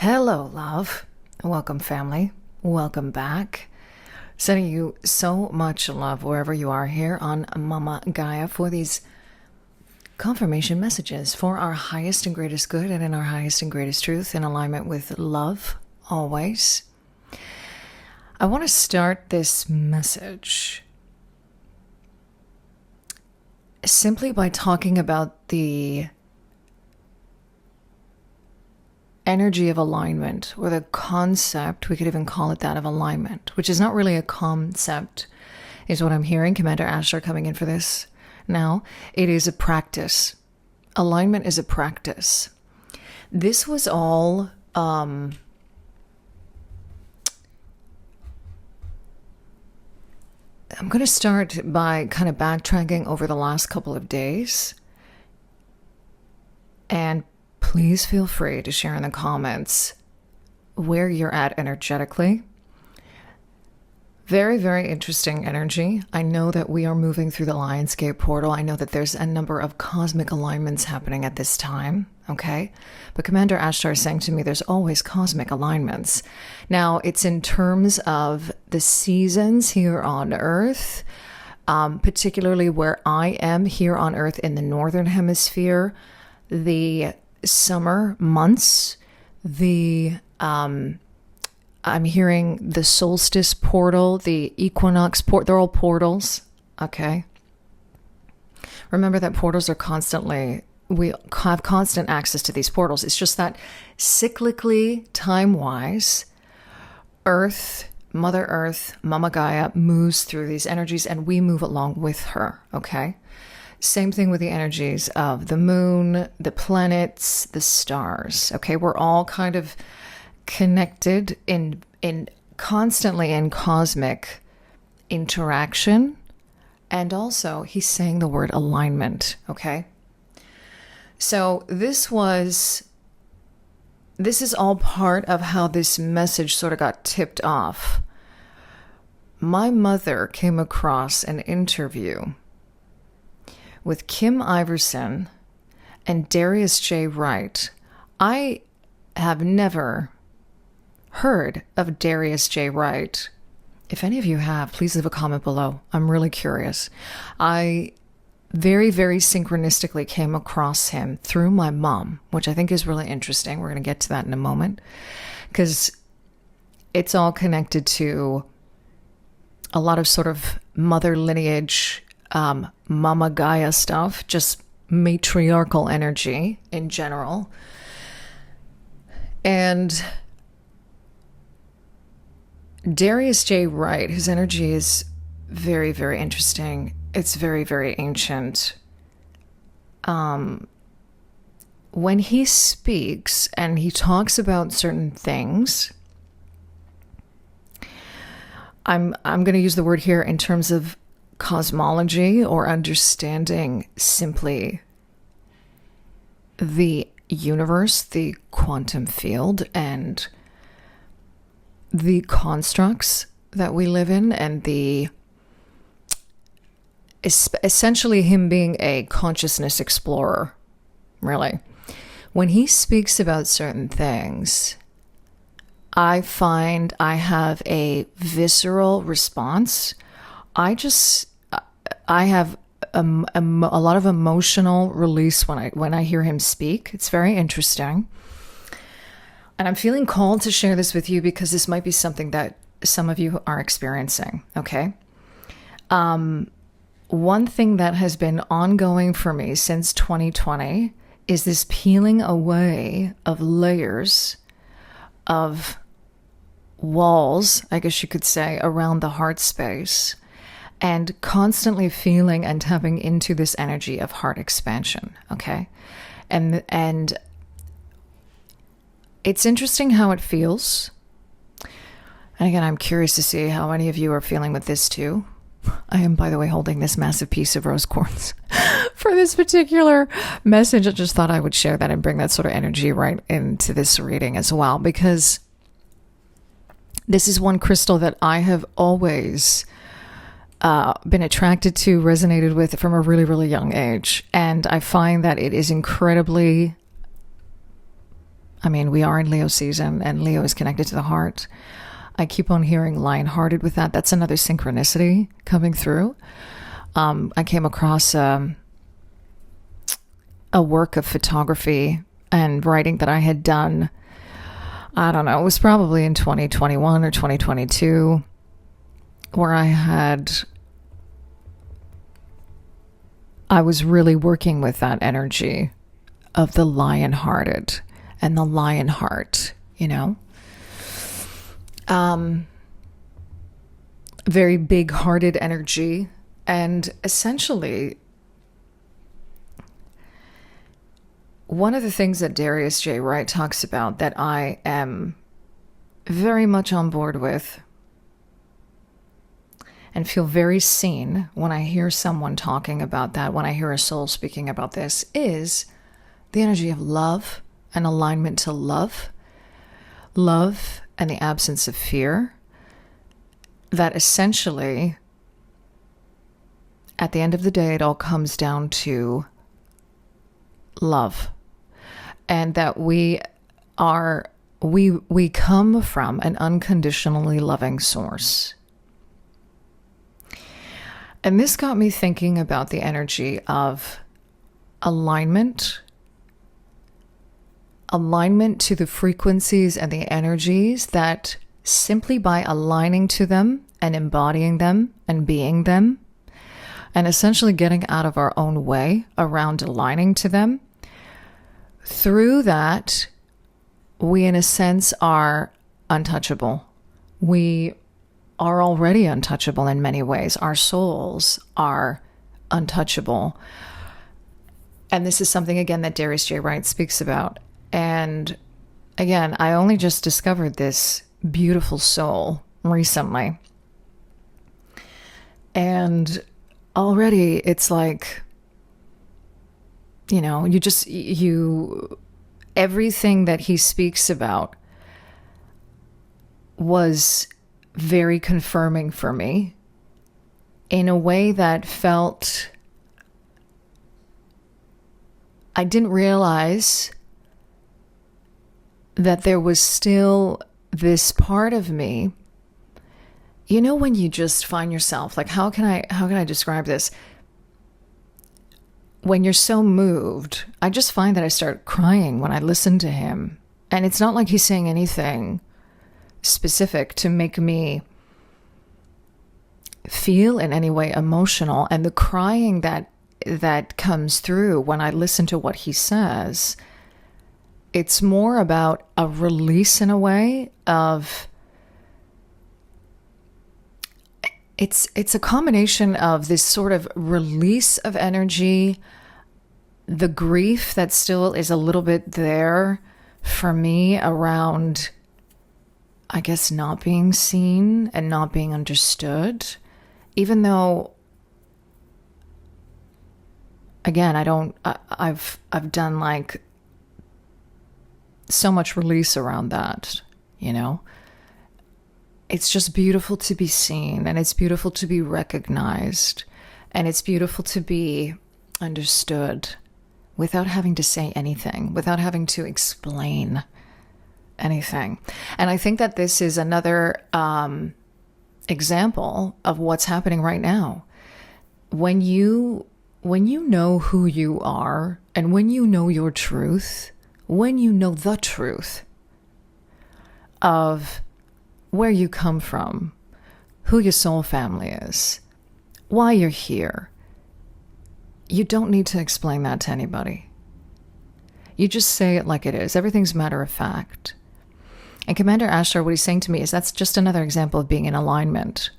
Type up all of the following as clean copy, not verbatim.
Hello, love. Welcome, family. Welcome back. Sending you so much love wherever you are here on Mama Gaia for these confirmation messages for our highest and greatest good and in our highest and greatest truth in alignment with love always. I want to start this message simply by talking about the energy of alignment, or the concept, we could even call it that, of alignment, which is not really a concept, is what I'm hearing. Commander Asher coming in for this now. It is a practice. Alignment is a practice. This was all I'm going to start by kind of backtracking over the last couple of days, and please feel free to share in the comments where you're at energetically. Very, very interesting energy. I know that we are moving through the Lionsgate portal. I know that there's a number of cosmic alignments happening at this time, okay? But Commander Ashtar is saying to me there's always cosmic alignments. Now, it's in terms of the seasons here on Earth, particularly where I am here on Earth in the Northern Hemisphere, the summer months, I'm hearing the solstice portal, the equinox portal, they're all portals, okay? Remember that portals are constantly, we have constant access to these portals. It's just that cyclically, time-wise, Earth, Mother Earth, Mama Gaia moves through these energies and we move along with her, okay? Same thing with the energies of the moon, the planets, the stars. Okay, we're all kind of connected in constantly in cosmic interaction. And also, he's saying the word alignment. Okay, so this is all part of how this message sort of got tipped off. My mother came across an interview with Kim Iverson and Darius J. Wright. I have never heard of Darius J. Wright. If any of you have, please leave a comment below. I'm really curious. I very, very synchronistically came across him through my mom, which I think is really interesting. We're going to get to that in a moment, because it's all connected to a lot of sort of mother lineage, Mama Gaia stuff, just matriarchal energy in general. And Darius J. Wright, his energy is very, very interesting. It's very, very ancient. When he speaks and he talks about certain things, I'm going to use the word here in terms of cosmology, or understanding simply the universe, the quantum field, and the constructs that we live in, and essentially him being a consciousness explorer, really. When he speaks about certain things, I find I have a visceral response. I have a lot of emotional release when I hear him speak. It's very interesting. And I'm feeling called to share this with you because this might be something that some of you are experiencing, okay? One thing that has been ongoing for me since 2020 is this peeling away of layers of walls, I guess you could say, around the heart space, and constantly feeling and tapping into this energy of heart expansion, okay? And it's interesting how it feels. And again, I'm curious to see how many of you are feeling with this too. I am, by the way, holding this massive piece of rose quartz for this particular message. I just thought I would share that and bring that sort of energy right into this reading as well, because this is one crystal that I have always been attracted to, resonated with from a really, really young age. And I find that it is incredibly I mean, we are in Leo season, and Leo is connected to the heart. I keep on hearing lion-hearted with that. That's another synchronicity coming through. I came across a work of photography and writing that I had done. I don't know, it was probably in 2021 or 2022, where I was really working with that energy of the lion-hearted and the lion heart, you know? Very big-hearted energy. And essentially, one of the things that Darius J. Wright talks about that I am very much on board with and feel very seen when I hear someone talking about that, when I hear a soul speaking about this, is the energy of love and alignment to love. Love and the absence of fear. That essentially, at the end of the day, it all comes down to love. And that we come from an unconditionally loving source. And this got me thinking about the energy of alignment to the frequencies and the energies that simply by aligning to them and embodying them and being them, and essentially getting out of our own way around aligning to them, through that, we in a sense are untouchable. We are already untouchable in many ways. Our souls are untouchable. And this is something, again, that Darius J. Wright speaks about. And again, I only just discovered this beautiful soul recently. And already it's like, you know, everything that he speaks about was very confirming for me in a way that felt, I didn't realize that there was still this part of me. You know, when you just find yourself, like, how can I describe this? When you're so moved, I just find that I start crying when I listen to him. And it's not like he's saying anything specific to make me feel in any way emotional. And the crying that comes through when I listen to what he says, it's more about a release in a way of, it's a combination of this sort of release of energy, the grief that still is a little bit there for me around, I guess, not being seen and not being understood, even though, again, I've done like so much release around that, you know. It's just beautiful to be seen, and it's beautiful to be recognized, and it's beautiful to be understood without having to say anything, without having to explain anything. And I think that this is another example of what's happening right now. When you know who you are, and when you know your truth, when you know the truth of where you come from, who your soul family is, why you're here, you don't need to explain that to anybody. You just say it like it is. Everything's matter of fact. And Commander Ashtar, what he's saying to me is that's just another example of being in alignment.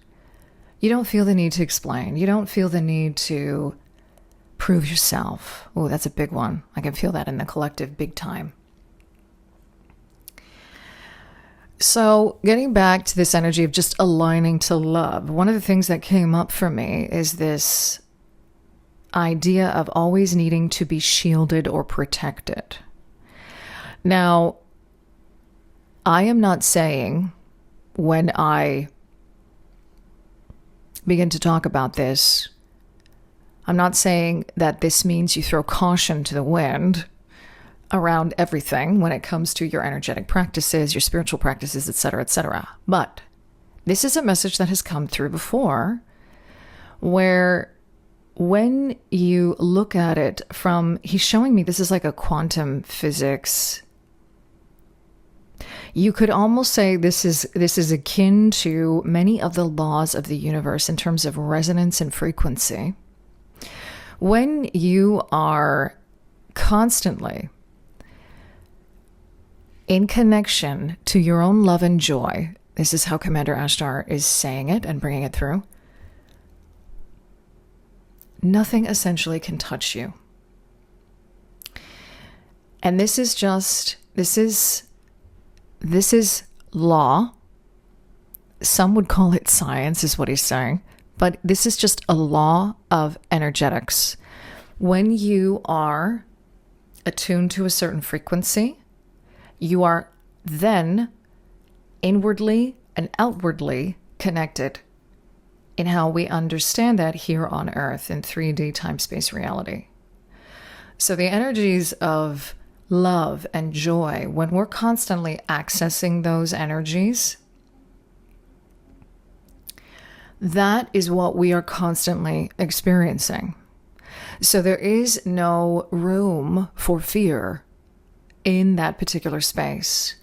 You don't feel the need to explain. You don't feel the need to prove yourself. Oh, that's a big one. I can feel that in the collective big time. So getting back to this energy of just aligning to love, one of the things that came up for me is this idea of always needing to be shielded or protected. Now, I am not saying when I begin to talk about this, I'm not saying that this means you throw caution to the wind. around everything when it comes to your energetic practices, your spiritual practices, etc., etc. But this is a message that has come through before, where when you look at it from, he's showing me this is like a quantum physics. You could almost say this is akin to many of the laws of the universe in terms of resonance and frequency. When you are constantly in connection to your own love and joy, this is how Commander Ashtar is saying it and bringing it through, nothing essentially can touch you. And this is law. Some would call it science, is what he's saying. But this is just a law of energetics. When you are attuned to a certain frequency, you are then inwardly and outwardly connected in how we understand that here on Earth in 3D time-space reality. So the energies of love and joy, when we're constantly accessing those energies, that is what we are constantly experiencing. So there is no room for fear in that particular space.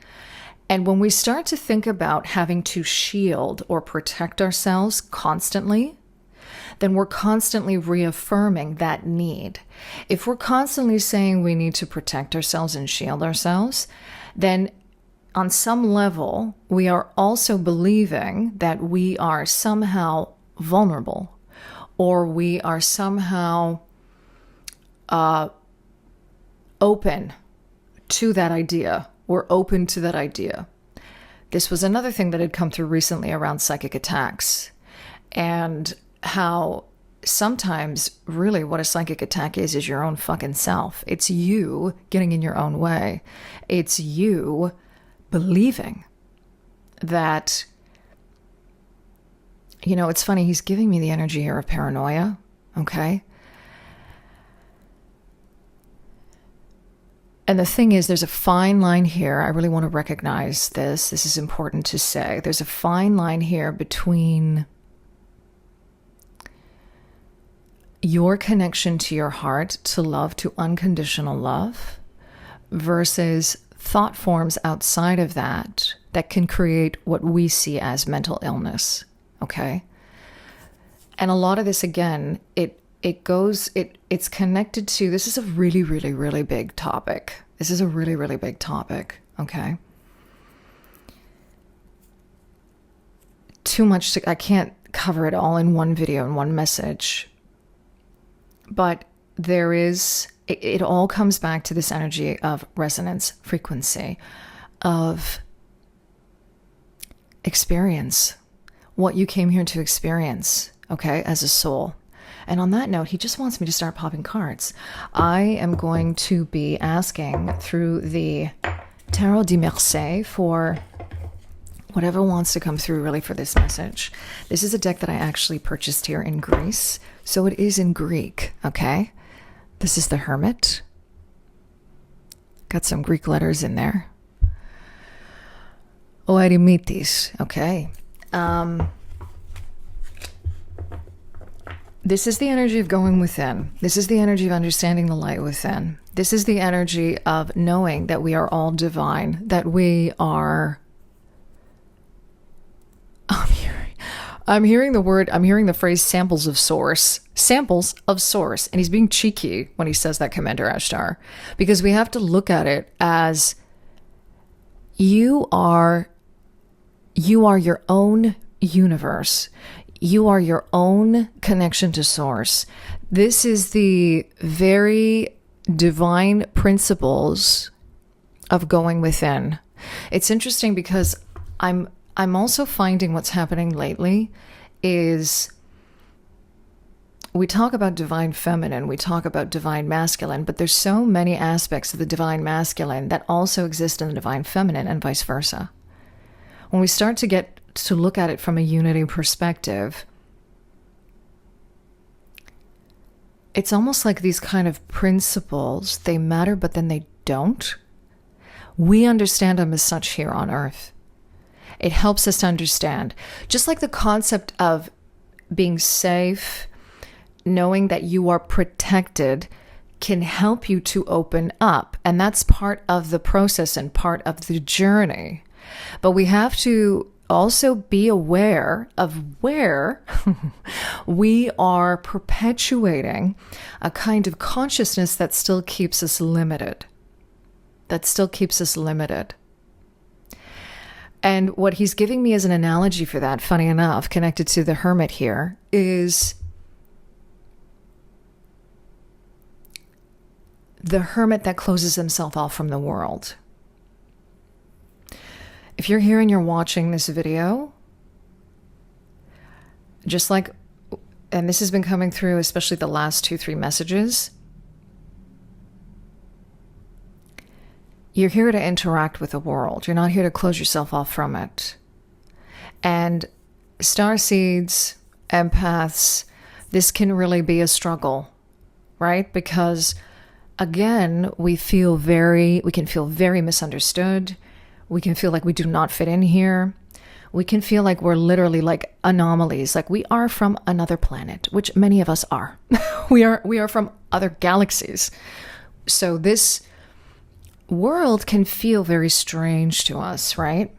And when we start to think about having to shield or protect ourselves constantly, then we're constantly reaffirming that need. If we're constantly saying we need to protect ourselves and shield ourselves, then on some level, we are also believing that we are somehow vulnerable, or we are somehow open to that idea. We're open to that idea. This was another thing that had come through recently around psychic attacks, and how sometimes really what a psychic attack is your own fucking self. It's you getting in your own way. It's you believing that, you know, it's funny, he's giving me the energy here of paranoia, okay? And the thing is, there's a fine line here. I really want to recognize this. This is important to say. There's a fine line here between your connection to your heart, to love, to unconditional love, versus thought forms outside of that that can create what we see as mental illness, okay? And a lot of this, again, it's connected to, this is a really, really, really big topic. This is a really, really big topic, okay? Too much I can't cover it all in one video, in one message. But it all comes back to this energy of resonance, frequency, of experience, what you came here to experience, okay, as a soul. And on that note, he just wants me to start popping cards. I am going to be asking through the Tarot de Marseille for whatever wants to come through really for this message. This is a deck that I actually purchased here in Greece. So it is in Greek, okay? This is the Hermit. Got some Greek letters in there. O Eremitis, okay. This is the energy of going within. This is the energy of understanding the light within. This is the energy of knowing that we are all divine, that we are... I'm hearing the phrase samples of source. Samples of source. And he's being cheeky when he says that, Commander Ashtar. Because we have to look at it as you are your own universe. You are your own connection to source. This is the very divine principles of going within. It's interesting because I'm also finding what's happening lately is we talk about divine feminine, we talk about divine masculine, but there's so many aspects of the divine masculine that also exist in the divine feminine and vice versa. When we start to get to look at it from a unity perspective, it's almost like these kind of principles, they matter, but then they don't. We understand them as such here on Earth. It helps us to understand. Just like the concept of being safe, knowing that you are protected can help you to open up. And that's part of the process and part of the journey. But we have to also be aware of where we are perpetuating a kind of consciousness that still keeps us limited. And what he's giving me as an analogy for that, funny enough, connected to the hermit here, is the hermit that closes himself off from the world. If you're here and you're watching this video, just like, and this has been coming through, especially the last 2-3 messages, you're here to interact with the world. You're not here to close yourself off from it. And Starseeds, Empaths, this can really be a struggle, right? Because again, we can feel very misunderstood. We can feel like we do not fit in here. We can feel like we're literally like anomalies, like we are from another planet, which many of us are. We are from other galaxies. So this world can feel very strange to us, right?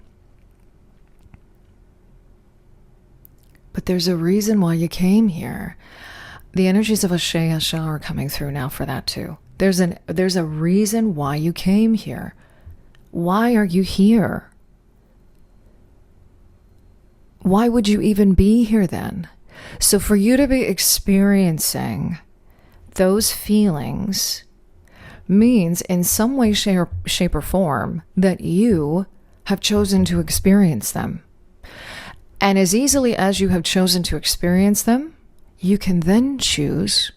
But there's a reason why you came here. The energies of Ashe are coming through now for that too. There's a reason why you came here. Why are you here? Why would you even be here then? So for you to be experiencing those feelings means in some way, shape, or form that you have chosen to experience them. And as easily as you have chosen to experience them, you can then choose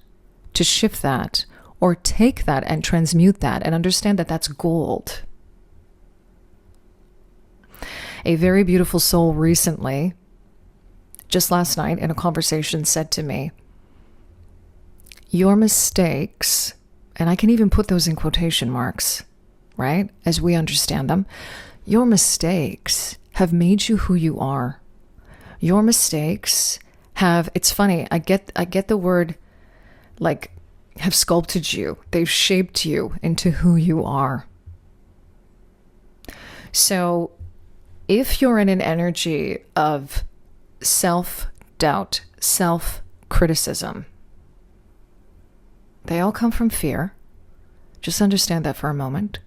to shift that or take that and transmute that and understand that that's gold. A very beautiful soul recently, just last night in a conversation, said to me, your mistakes, and I can even put those in quotation marks, right? As we understand them, your mistakes have made you who you are. Your mistakes have, it's funny, I get the word, like, have sculpted you. They've shaped you into who you are. So if you're in an energy of self-doubt, self-criticism, they all come from fear. Just understand that for a moment.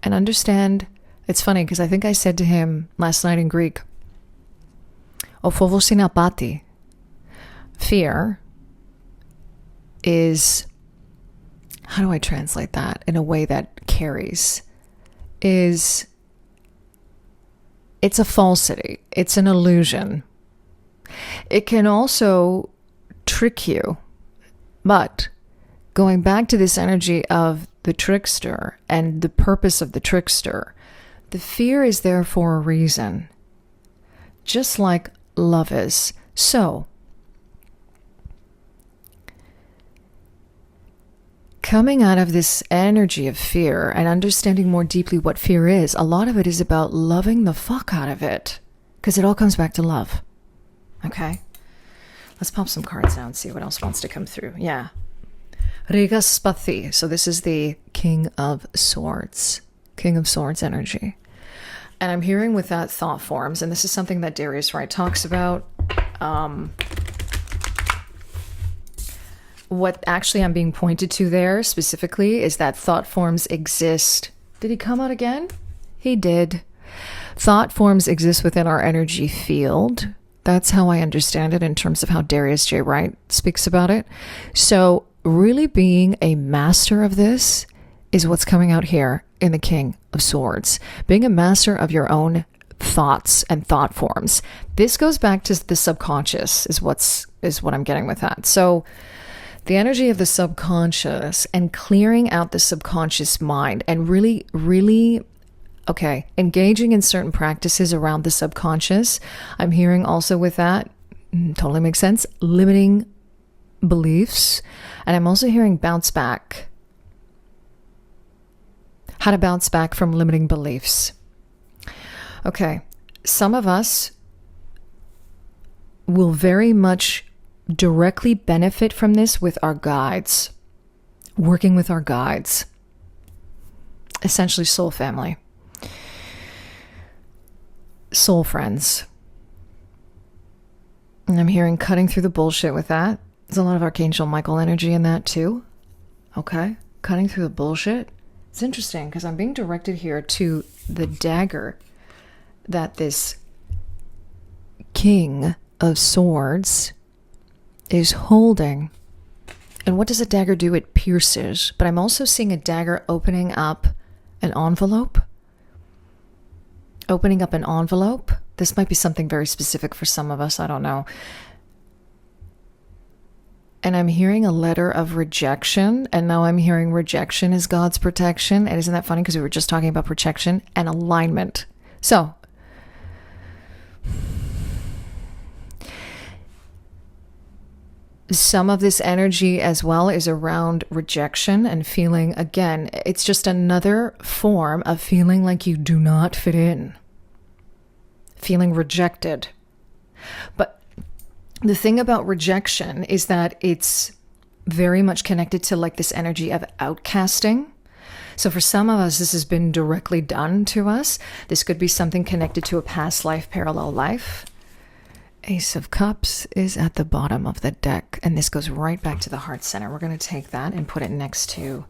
And understand, it's funny because I think I said to him last night in Greek, O phobos είναι απάτη. Fear is, how do I translate that in a way that carries? It's a falsity. It's an illusion. It can also trick you. But going back to this energy of the trickster and the purpose of the trickster, the fear is there for a reason. Just like love is. So, coming out of this energy of fear and understanding more deeply what fear is, a lot of it is about loving the fuck out of it. Because it all comes back to love. Okay? Let's pop some cards now and see what else wants to come through. Yeah. Rigaspathi. So this is the King of Swords. King of Swords energy. And I'm hearing with that thought forms, and this is something that Darius Wright talks about. What actually I'm being pointed to there specifically is that thought forms exist. Did he come out again? He did. Thought forms exist within our energy field. That's how I understand it in terms of how Darius J. Wright speaks about it. So really being a master of this is what's coming out here in the King of Swords. Being a master of your own thoughts and thought forms. This goes back to the subconscious is what I'm getting with that. So the energy of the subconscious and clearing out the subconscious mind and really, engaging in certain practices around the subconscious. I'm hearing also with that, totally makes sense, limiting beliefs. And I'm also hearing bounce back. How to bounce back from limiting beliefs. Okay, some of us will very much directly benefit from this with our guides, working with our guides, essentially soul family, soul friends. And I'm hearing cutting through the bullshit with that. There's a lot of Archangel Michael energy in that too. Okay, cutting through the bullshit. It's interesting because I'm being directed here to the dagger that this King of Swords is holding. And what does a dagger do? It pierces. But I'm also seeing a dagger opening up an envelope. Opening up an envelope. This might be something very specific for some of us. I don't know. And I'm hearing a letter of rejection. And now I'm hearing rejection is God's protection. And isn't that funny? Because we were just talking about protection and alignment. So, some of this energy as well is around rejection and feeling, again, it's just another form of feeling like you do not fit in. Feeling rejected. But the thing about rejection is that it's very much connected to like this energy of outcasting. So for some of us, this has been directly done to us. This could be something connected to a past life, parallel life. Ace of Cups is at the bottom of the deck, and this goes right back to the heart center. We're going to take that and put it next to,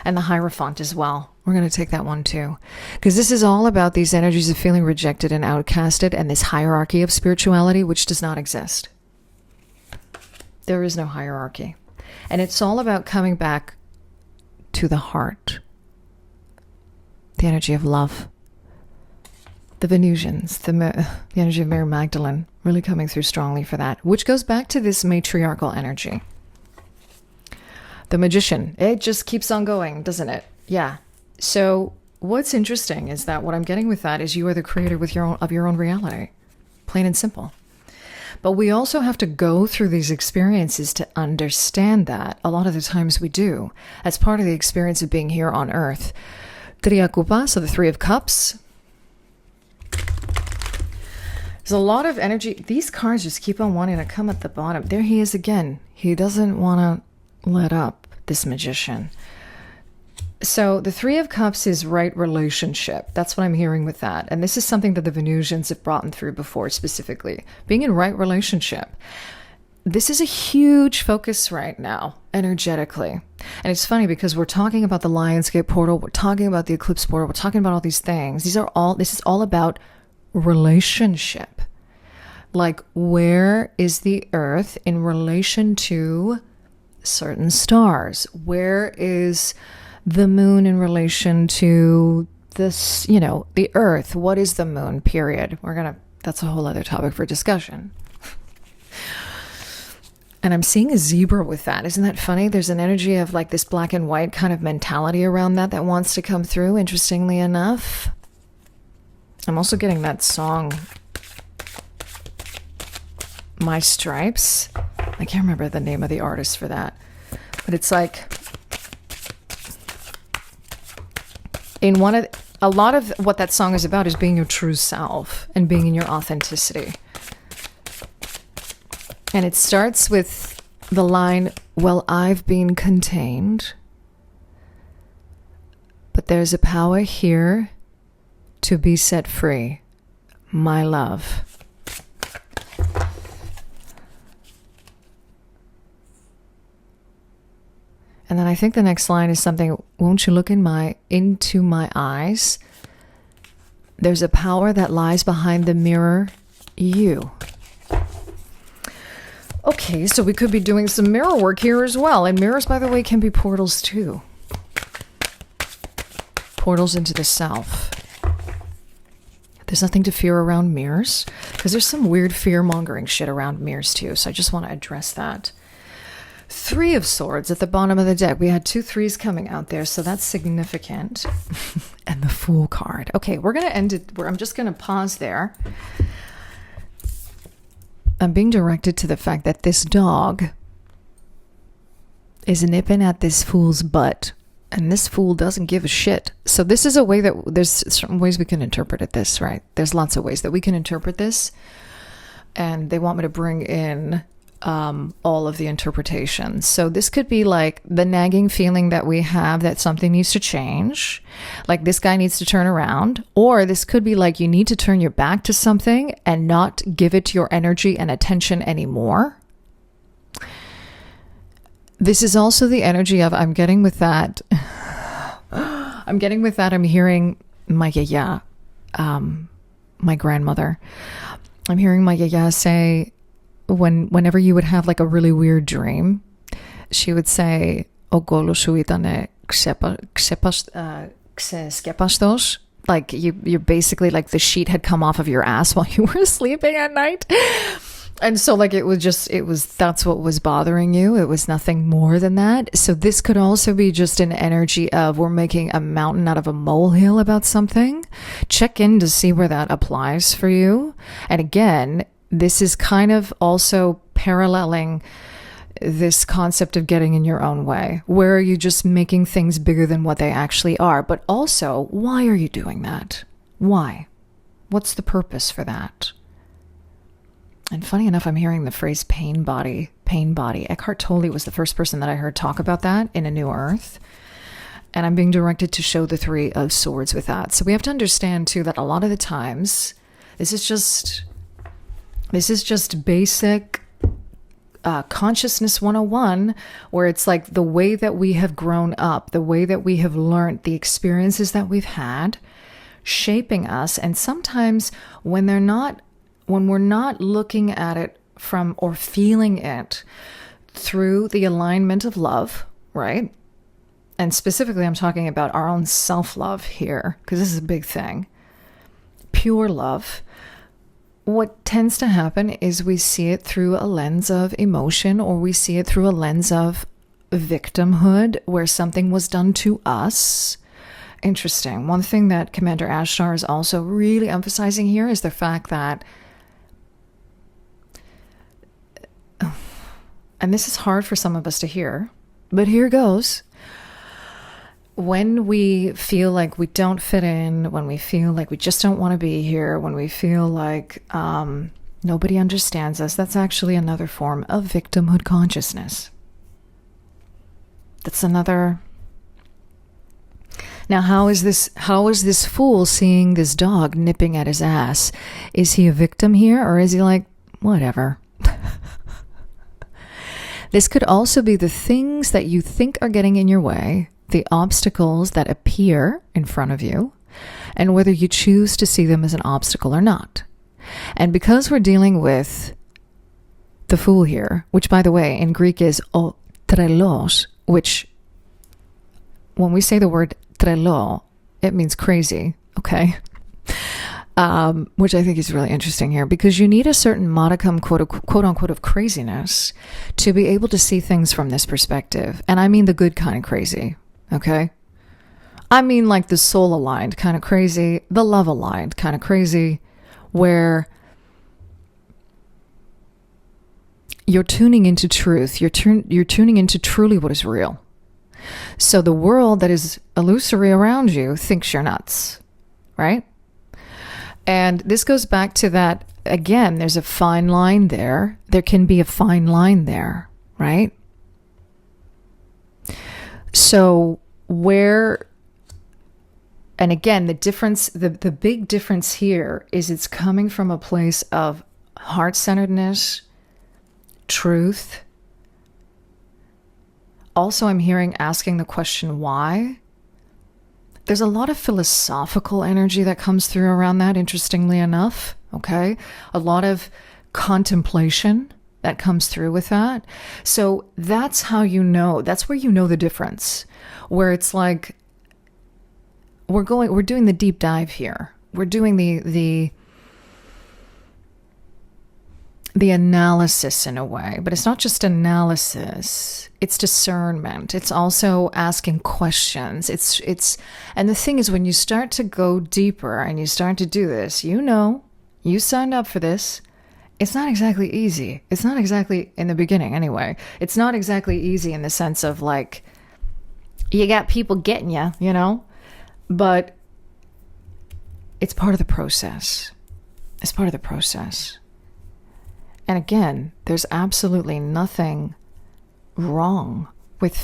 and the Hierophant as well. We're going to take that one too, because this is all about these energies of feeling rejected and outcasted, and this hierarchy of spirituality, which does not exist. There is no hierarchy, and it's all about coming back to the heart, the energy of love. The Venusians, the energy of Mary Magdalene, really coming through strongly for that, which goes back to this matriarchal energy. The Magician, it just keeps on going, doesn't it? Yeah. So what's interesting is that what I'm getting with that is you are the creator with of your own reality, plain and simple. But we also have to go through these experiences to understand that. A lot of the times we do, as part of the experience of being here on Earth. Triakupa, so the Three of Cups. There's a lot of energy. These cards just keep on wanting to come at the bottom. There he is again. He doesn't want to let up, this Magician. So the Three of Cups is right relationship. That's what I'm hearing with that. And this is something that the Venusians have brought through before specifically. Being in right relationship. This is a huge focus right now, energetically. And it's funny because we're talking about the Lionsgate portal. We're talking about the Eclipse portal. We're talking about all these things. This is all about relationship. Like, where is the Earth in relation to certain stars? Where is the moon in relation to this, the Earth? What is the moon, period? That's a whole other topic for discussion. And I'm seeing a zebra with that. Isn't that funny? There's an energy of like this black and white kind of mentality around that wants to come through, interestingly enough. I'm also getting that song, My Stripes. I can't remember the name of the artist for that. But it's like, a lot of what that song is about is being your true self and being in your authenticity. And it starts with the line, well, I've been contained, but there's a power here to be set free, my love. And then I think the next line is something, won't you look into my eyes? There's a power that lies behind the mirror, you. Okay, so we could be doing some mirror work here as well. And mirrors, by the way, can be portals too. Portals into the self. There's nothing to fear around mirrors, because there's some weird fear-mongering shit around mirrors too, so I just want to address that. Three of Swords at the bottom of the deck. We had 2 3s coming out there, so that's significant. And the Fool card. Okay, we're going to end it. I'm just going to pause there. I'm being directed to the fact that this dog is nipping at this fool's butt, and this fool doesn't give a shit. So this is a way that there's certain ways we can interpret it this, right? There's lots of ways that we can interpret this, and they want me to bring in all of the interpretations. So this could be like the nagging feeling that we have that something needs to change, like this guy needs to turn around, or this could be like you need to turn your back to something and not give it your energy and attention anymore. This is also the energy of I'm hearing my yaya, my grandmother. I'm hearing my yaya say, whenever you would have like a really weird dream, she would say, "Ogolo shuitane skepastos." Like you're basically like the sheet had come off of your ass while you were sleeping at night. And so like that's what was bothering you. It was nothing more than that. So this could also be just an energy of we're making a mountain out of a molehill about something. Check in to see where that applies for you. And again, this is kind of also paralleling this concept of getting in your own way. Where are you just making things bigger than what they actually are? But also, why are you doing that? Why? What's the purpose for that? And funny enough, I'm hearing the phrase pain body. Eckhart Tolle was the first person that I heard talk about that in A New Earth. And I'm being directed to show the Three of Swords with that. So we have to understand too that a lot of the times, this is just basic consciousness 101, where it's like the way that we have grown up, the way that we have learned, the experiences that we've had shaping us. And sometimes when we're not looking at it from or feeling it through the alignment of love, right? And specifically, I'm talking about our own self-love here, because this is a big thing. Pure love. What tends to happen is we see it through a lens of emotion, or we see it through a lens of victimhood, where something was done to us. Interesting. One thing that Commander Ashtar is also really emphasizing here is the fact that, and this is hard for some of us to hear, but here goes. When we feel like we don't fit in, when we feel like we just don't want to be here, when we feel like nobody understands us, that's actually another form of victimhood consciousness. That's another. Now, how is this fool seeing this dog nipping at his ass? Is he a victim here, or is he like, whatever? This could also be the things that you think are getting in your way, the obstacles that appear in front of you, and whether you choose to see them as an obstacle or not. And because we're dealing with the fool here, which by the way in Greek is o trelos, which when we say the word trelo, it means crazy, okay? Which I think is really interesting here, because you need a certain modicum, quote unquote, of craziness to be able to see things from this perspective. And I mean the good kind of crazy, okay? I mean like the soul aligned kind of crazy, the love aligned kind of crazy, where you're tuning into truth. You're tuning into truly what is real. So the world that is illusory around you thinks you're nuts, right? And this goes back to that, again, there's a fine line there. There can be a fine line there, right? So where, and again, the difference, the big difference here is it's coming from a place of heart-centeredness, truth. Also, I'm hearing asking the question, why? There's a lot of philosophical energy that comes through around that, interestingly enough, okay? A lot of contemplation that comes through with that. So that's how you know, that's where you know the difference, where it's like, we're doing the deep dive here. We're doing the analysis in a way, but it's not just analysis, it's discernment. It's also asking questions. And the thing is, when you start to go deeper and you start to do this, you know, you signed up for this, it's not exactly easy. It's not exactly, in the beginning anyway, it's not exactly easy in the sense of like, you got people getting you, you know? But it's part of the process. It's part of the process. And again, there's absolutely nothing wrong with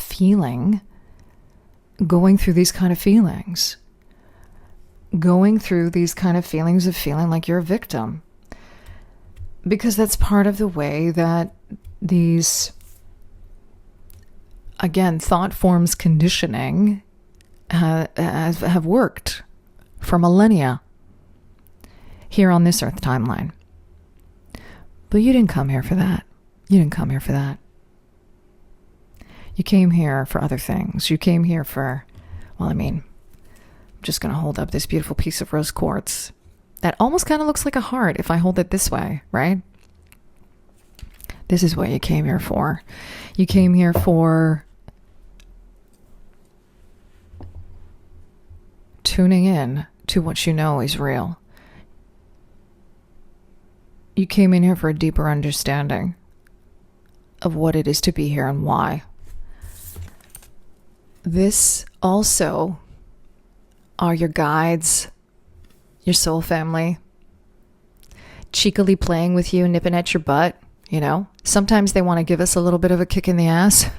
going through these kind of feelings. Going through these kind of feelings of feeling like you're a victim. Because that's part of the way that these, again, thought forms conditioning have worked for millennia here on this Earth timeline. But you didn't come here for that. You didn't come here for that. You came here for other things. You came here for, well, I mean, I'm just going to hold up this beautiful piece of rose quartz. That almost kind of looks like a heart if I hold it this way, right? This is what you came here for. You came here for tuning in to what you know is real. You came in here for a deeper understanding of what it is to be here and why. This also are your guides, your soul family, cheekily playing with you, nipping at your butt, you know? Sometimes they want to give us a little bit of a kick in the ass.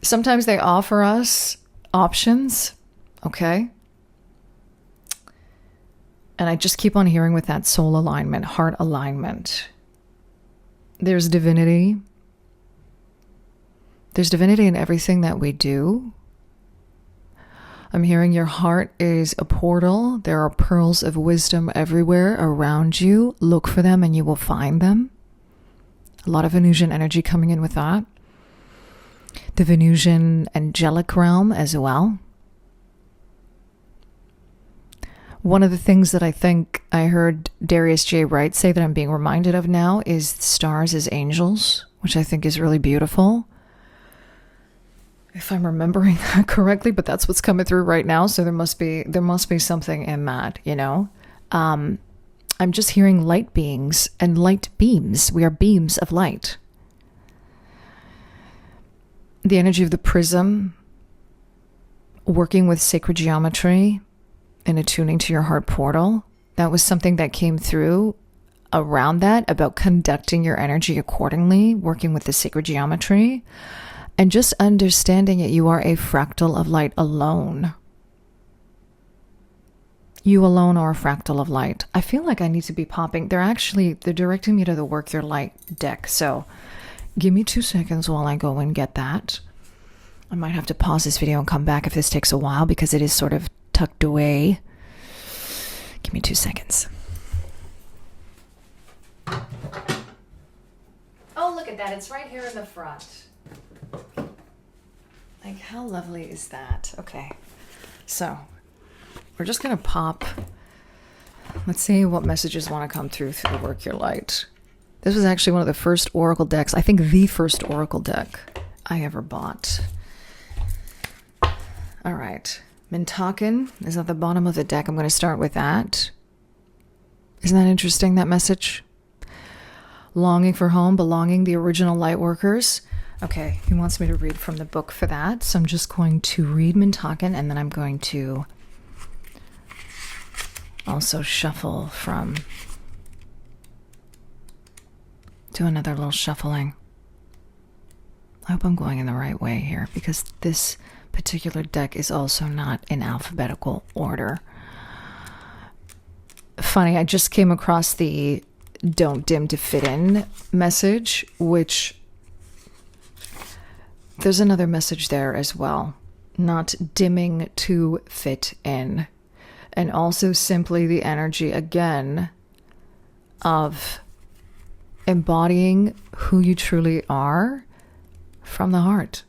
Sometimes they offer us options, okay? And I just keep on hearing with that soul alignment, heart alignment. There's divinity. There's divinity in everything that we do. I'm hearing your heart is a portal. There are pearls of wisdom everywhere around you. Look for them and you will find them. A lot of Venusian energy coming in with that. The Venusian angelic realm as well. One of the things that I think I heard Darius J. Wright say that I'm being reminded of now is stars as angels, which I think is really beautiful. If I'm remembering that correctly, but that's what's coming through right now. So there must be something in that, you know. I'm just hearing light beings and light beams. We are beams of light. The energy of the prism, working with sacred geometry and attuning to your heart portal. That was something that came through around that, about conducting your energy accordingly, working with the sacred geometry. And just understanding that you are a fractal of light alone. You alone are a fractal of light. I feel like I need to be popping. They're directing me to the Work Your Light deck. So give me 2 seconds while I go and get that. I might have to pause this video and come back if this takes a while because it is sort of tucked away. Give me 2 seconds. Oh, look at that. It's right here in the front. Like, how lovely is that? Okay, so we're just going to pop. Let's see what messages want to come through the Work Your Light. This was actually one of the first Oracle decks. I think the first Oracle deck I ever bought. All right. Mintaken is at the bottom of the deck. I'm going to start with that. Isn't that interesting, that message? Longing for home, belonging, the original Lightworkers. Okay, he wants me to read from the book for that. So I'm just going to read Mintaken, and then I'm going to also shuffle do another little shuffling. I hope I'm going in the right way here, because this particular deck is also not in alphabetical order. Funny, I just came across the don't dim to fit in message, which there's another message there as well. Not dimming to fit in. And also simply the energy, again, of embodying who you truly are from the heart.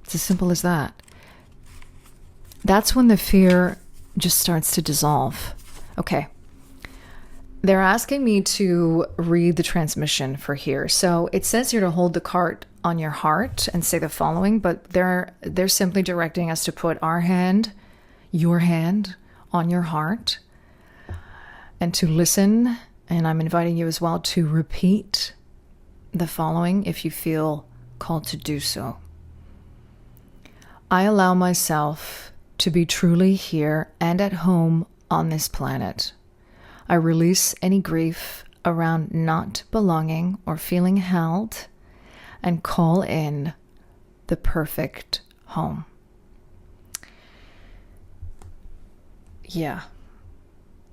It's as simple as that. That's when the fear just starts to dissolve. Okay. They're asking me to read the transmission for here. So it says here to hold the card on your heart and say the following, but they're simply directing us to put our hand, your hand, on your heart, and to listen And I'm inviting you as well to repeat the following if you feel called to do so. I allow myself to be truly here and at home on this planet. I release any grief around not belonging or feeling held and call in the perfect home. Yeah.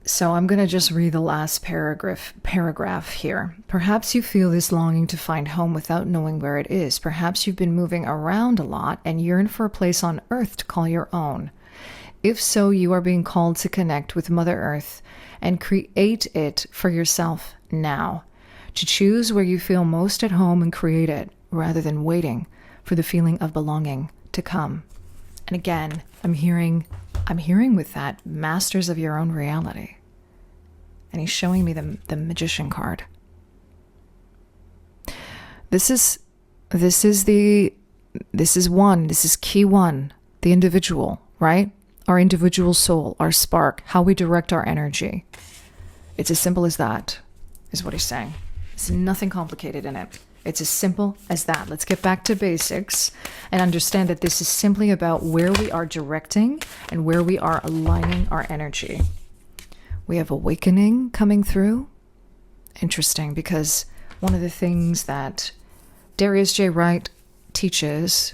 So I'm going to just read the last paragraph here. Perhaps you feel this longing to find home without knowing where it is. Perhaps you've been moving around a lot and yearn for a place on Earth to call your own. If so, you are being called to connect with Mother Earth and create it for yourself now. To choose where you feel most at home and create it, rather than waiting for the feeling of belonging to come. And again, I'm hearing with that, masters of your own reality. And he's showing me the magician card. This is key one, the individual, right? Our individual soul, our spark, how we direct our energy. It's as simple as that, is what he's saying. There's nothing complicated in it. It's as simple as that. Let's get back to basics and understand that this is simply about where we are directing and where we are aligning our energy. We have awakening coming through. Interesting, because one of the things that Darius J. Wright teaches,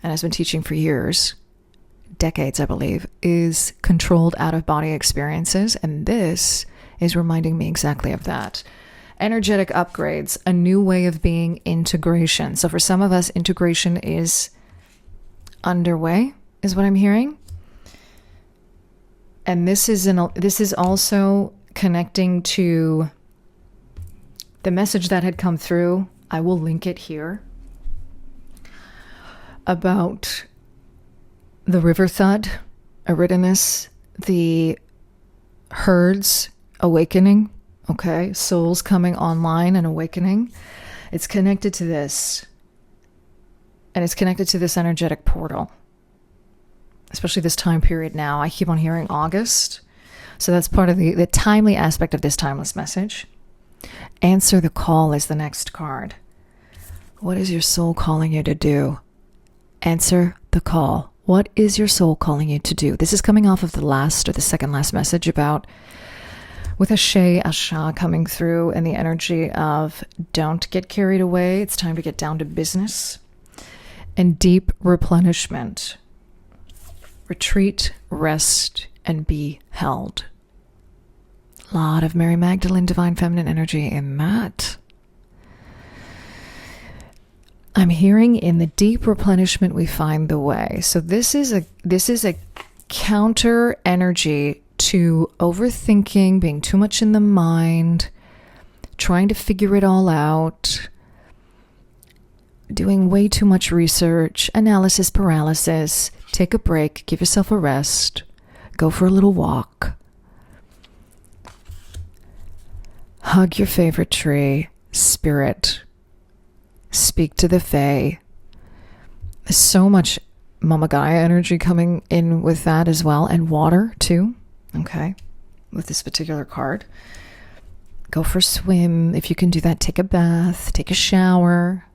and has been teaching for years, decades I believe, is controlled out-of-body experiences. And this is reminding me exactly of that. Energetic upgrades, a new way of being, integration. So for some of us, integration is underway, is what I'm hearing. And this is also connecting to the message that had come through. I will link it here, about the river thud, Eridanus, the herds awakening. Okay, souls coming online and awakening. It's connected to this. And it's connected to this energetic portal. Especially this time period now. I keep on hearing August. So that's part of the timely aspect of this timeless message. Answer the call is the next card. What is your soul calling you to do? Answer the call. What is your soul calling you to do? This is coming off of the last or the second last message about with Asha coming through and the energy of don't get carried away. It's time to get down to business. And deep replenishment. Retreat, rest, and be held. A lot of Mary Magdalene, divine feminine energy in that. I'm hearing in the deep replenishment we find the way. So this is a counter energy to overthinking, being too much in the mind, trying to figure it all out, doing way too much research, analysis paralysis. Take a break, give yourself a rest, go for a little walk, hug your favorite tree, spirit, speak to the Fae. There's so much Mama Gaia energy coming in with that as well, and water too. Okay, with this particular card. Go for a swim. If you can do that, take a bath, take a shower,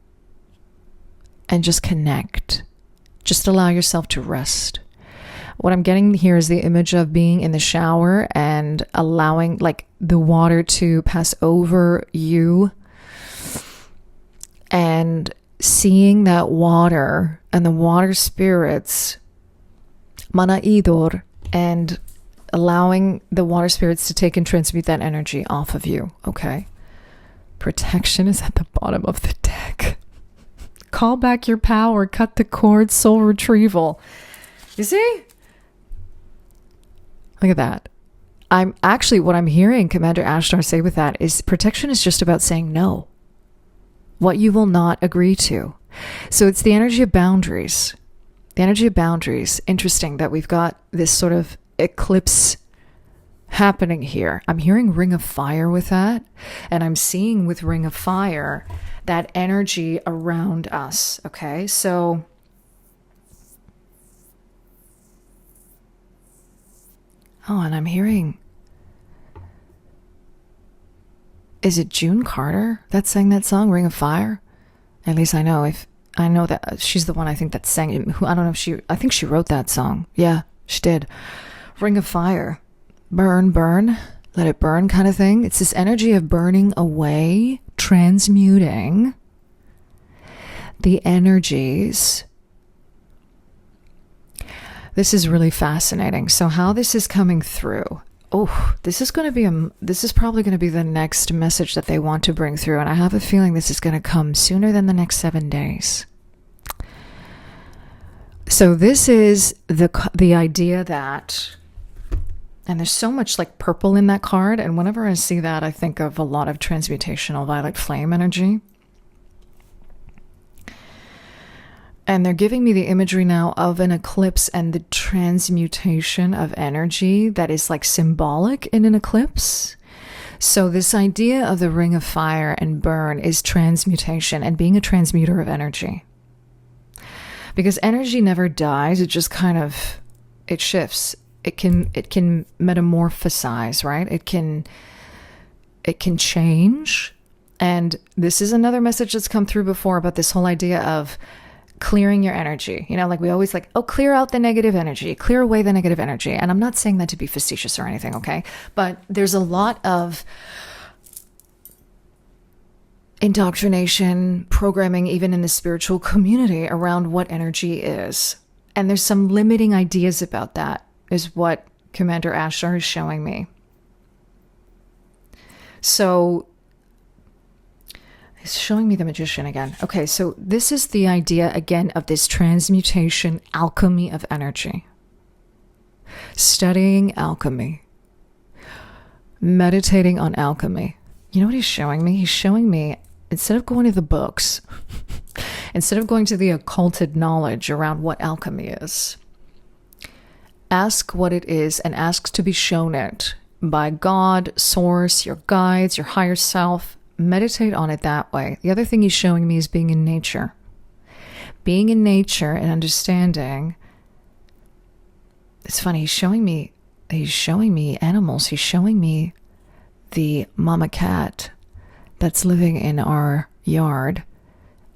and just connect. Just allow yourself to rest. What I'm getting here is the image of being in the shower and allowing like the water to pass over you and seeing that water and the water spirits, mana idor, and allowing the water spirits to take and transmute that energy off of you. Okay. Protection is at the bottom of the deck. Call back your power, cut the cord, soul retrieval. You see? Look at that. What I'm hearing Commander Ashtar say with that is protection is just about saying no. What you will not agree to. So it's the energy of boundaries. The energy of boundaries. Interesting that we've got this sort of eclipse happening here. I'm hearing Ring of Fire with that. And I'm seeing with Ring of Fire that energy around us. Okay, so and I'm hearing is it June Carter that sang that song, Ring of Fire? At least I know that she's the one I think that sang it. I don't know if I think she wrote that song. Yeah, she did. Ring of Fire. Burn, burn, let it burn kind of thing. It's this energy of burning away, transmuting the energies. This is really fascinating. So how this is coming through. Oh, this is probably going to be the next message that they want to bring through. And I have a feeling this is going to come sooner than the next 7 days. So this is the idea that, and there's so much like purple in that card. And whenever I see that, I think of a lot of transmutational violet flame energy. And they're giving me the imagery now of an eclipse and the transmutation of energy that is like symbolic in an eclipse. So this idea of the ring of fire and burn is transmutation and being a transmuter of energy. Because energy never dies, it just it shifts. It can metamorphosize, right? It can change. And this is another message that's come through before about this whole idea of clearing your energy. Like we always clear out the negative energy, clear away the negative energy. And I'm not saying that to be facetious or anything, okay? But there's a lot of indoctrination, programming, even in the spiritual community around what energy is. And there's some limiting ideas about that, is what Commander Ashtar is showing me. So he's showing me the Magician again. Okay, so this is the idea, again, of this transmutation, alchemy of energy. Studying alchemy. Meditating on alchemy. You know what he's showing me? He's showing me, instead of going to the books, instead of going to the occulted knowledge around what alchemy is, ask what it is and ask to be shown it by God, source, your guides, your higher self. Meditate on it that way. The other thing he's showing me is being in nature. Being in nature and understanding. It's funny, he's showing me animals. He's showing me the mama cat that's living in our yard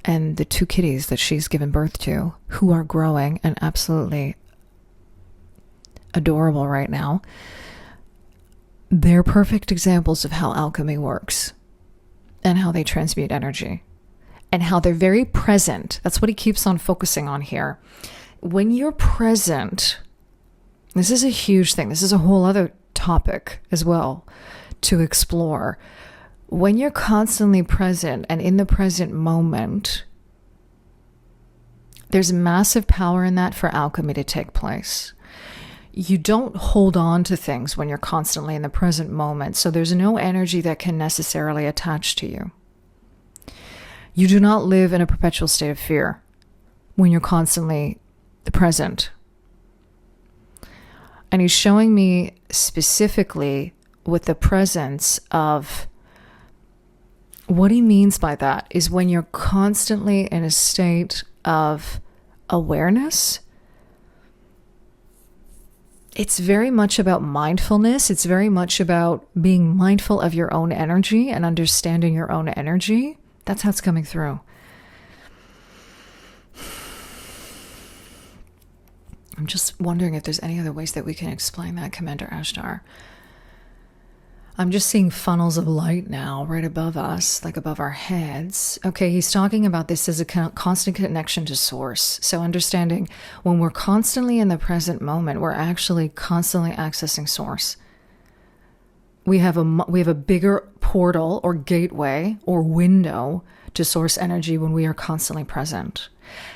and the 2 kitties that she's given birth to, who are growing and absolutely adorable right now. They're perfect examples of how alchemy works. And how they transmute energy. And how they're very present. That's what he keeps on focusing on here. When you're present, this is a huge thing. This is a whole other topic as well to explore. When you're constantly present and in the present moment, there's massive power in that for alchemy to take place. You don't hold on to things when you're constantly in the present moment, so there's no energy that can necessarily attach to you. You do not live in a perpetual state of fear when you're constantly present. And he's showing me specifically with the presence of what he means by that is when you're constantly in a state of awareness. It's very much about mindfulness. It's very much about being mindful of your own energy and understanding your own energy. That's how it's coming through. I'm just wondering if there's any other ways that we can explain that, Commander Ashtar. I'm just seeing funnels of light now right above us, like above our heads. Okay, he's talking about this as a constant connection to source. So understanding when we're constantly in the present moment, we're actually constantly accessing source. We have a bigger portal or gateway or window to source energy when we are constantly present.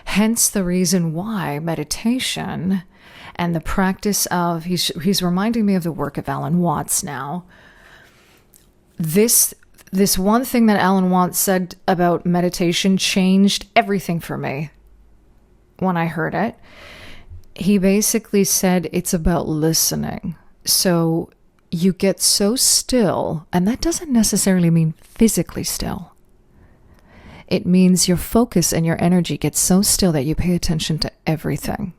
Hence the reason why meditation and the practice of, he's reminding me of the work of Alan Watts now. This one thing that Alan Watts said about meditation changed everything for me when I heard it. He basically said it's about listening. So you get so still, and that doesn't necessarily mean physically still. It means your focus and your energy gets so still that you pay attention to everything.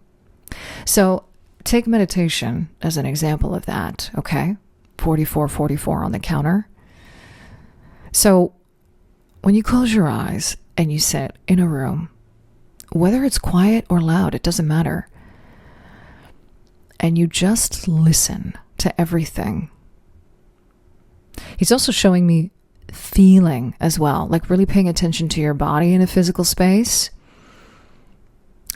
So take meditation as an example of that, okay? 4444 on the counter. So when you close your eyes and you sit in a room, whether it's quiet or loud, it doesn't matter, and you just listen to everything. He's also showing me feeling as well, like really paying attention to your body in a physical space.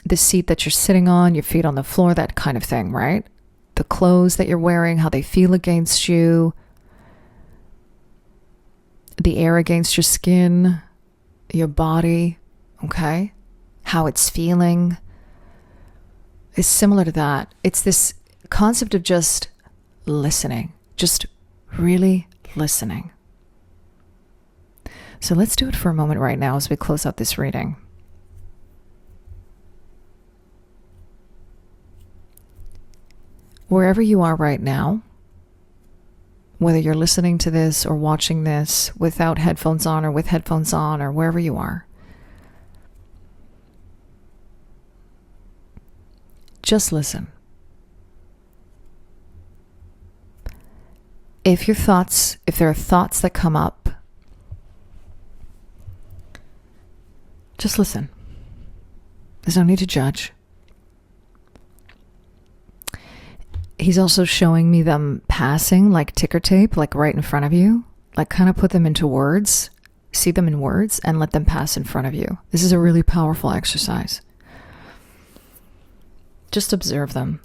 The seat that you're sitting on, your feet on the floor, that kind of thing, right? The clothes that you're wearing, how they feel against you, the air against your skin, your body, okay? How it's feeling is similar to that. It's this concept of just listening, just really listening. So let's do it for a moment right now as we close out this reading. Wherever you are right now, whether you're listening to this or watching this without headphones on or with headphones on or wherever you are, just listen. If there are thoughts that come up, just listen. There's no need to judge. He's also showing me them passing like ticker tape, like right in front of you. Like kind of put them into words, see them in words, and let them pass in front of you. This is a really powerful exercise. Just observe them.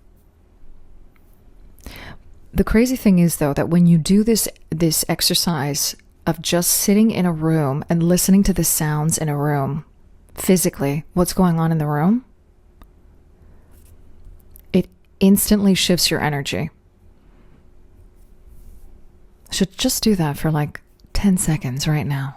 The crazy thing is, though, that when you do this exercise of just sitting in a room and listening to the sounds in a room, physically, what's going on in the room, it instantly shifts your energy. So just do that for like 10 seconds right now.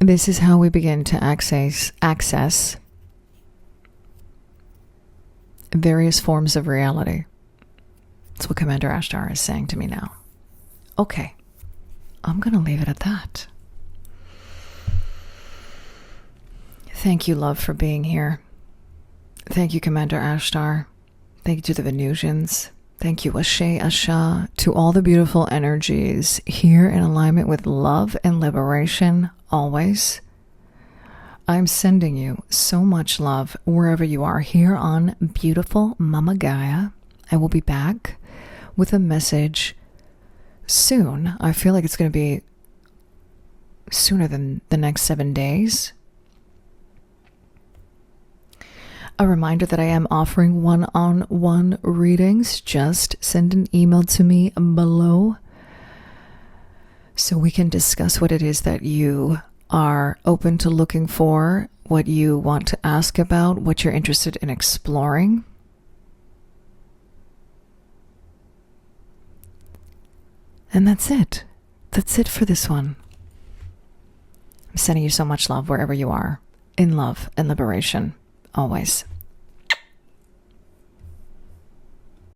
This is how we begin to access various forms of reality. That's what Commander Ashtar is saying to me now. Okay, I'm going to leave it at that. Thank you, love, for being here. Thank you, Commander Ashtar. Thank you to the Venusians. Thank you, Ashe Asha, to all the beautiful energies here in alignment with love and liberation always. I'm sending you so much love wherever you are here on beautiful Mama Gaia. I will be back with a message soon. I feel like it's going to be sooner than the next 7 days. A reminder that I am offering one-on-one readings. Just send an email to me below so we can discuss what it is that you are open to looking for, what you want to ask about, what you're interested in exploring. And that's it. That's it for this one. I'm sending you so much love wherever you are. In love and liberation, always.